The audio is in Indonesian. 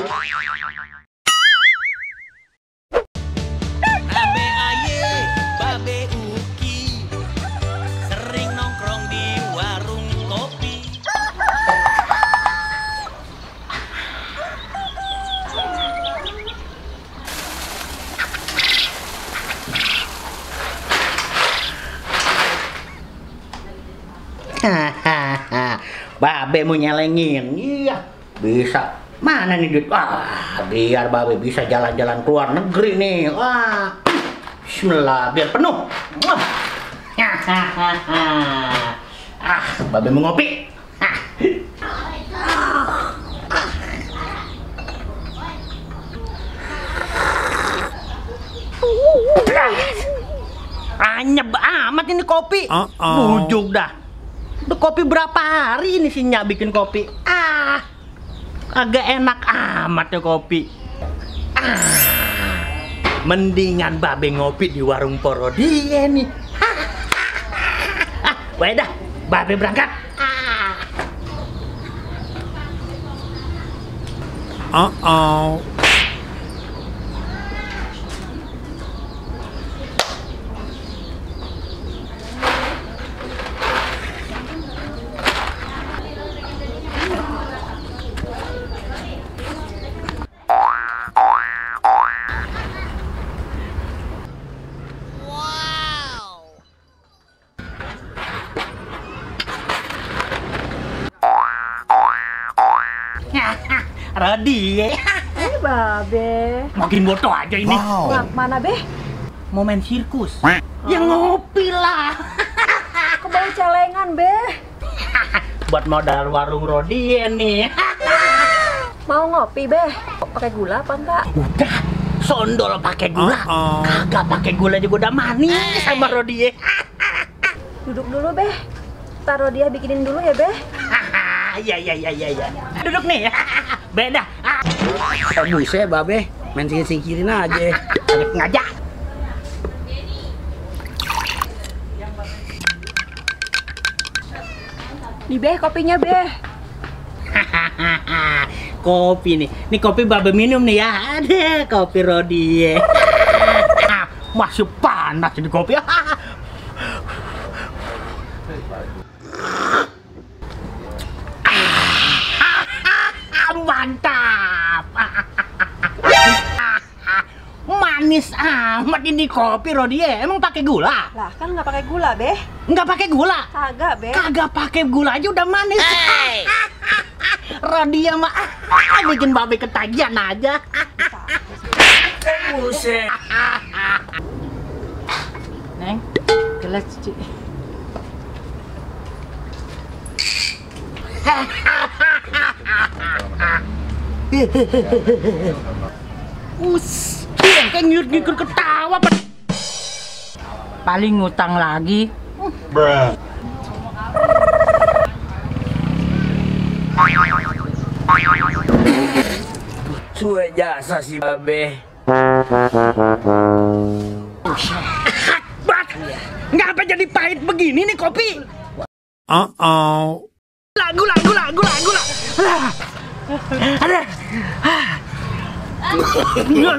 Babe Aye, Babe Uki, sering nongkrong di warung kopi. Babe mau nyelengin, iya bisa. Mana nih duit? Wah, biar Babe bisa jalan-jalan keluar negeri nih. Wah, Bismillah, biar penuh. Wah. Babe mau ngopi. Anyep amat ini kopi. Bujuk dah. Udah kopi berapa hari ini sih Nyak bikin kopi? Agak enak amat ya kopi. Mendingan Babe ngopi di warung Porodie nih. Dah, Babe berangkat. Rodie. Ini Babe. Makin bodoh aja ini. Mana Be? Mau main sirkus. Ya ngopi lah. Kok bawa celengan Be? Buat modal warung Rodie nih. Mau ngopi Be? Pakai gula apa enggak? Udah, sondol pakai gula. Kagak pakai gula juga udah manis sama Rodie. Duduk dulu Be. Taruh dia bikinin dulu ya Be. Iya. Duduk nih. Beda. Buset Babe, main singkirin aja. Ngajak. Nih Be, kopinya Be. Kopi nih. Nih kopi Babe minum nih ya. Ada kopi Rodie. Masih panas ini kopi. Mantap. Manis amat ini kopi Rodie. Emang pakai gula? Lah kan nggak pakai gula Be. Nggak pakai gula? Kagak Be. Kagak pakai gula aja udah manis. Rodie mah bikin Babe ketagihan aja. Buset. Neng, gelas cuci. Kayak ngikut ketawa. Paling ngutang lagi. Suwe jasa si Babe. Ngapa jadi pahit begini nih kopi? Gula. Ada. No.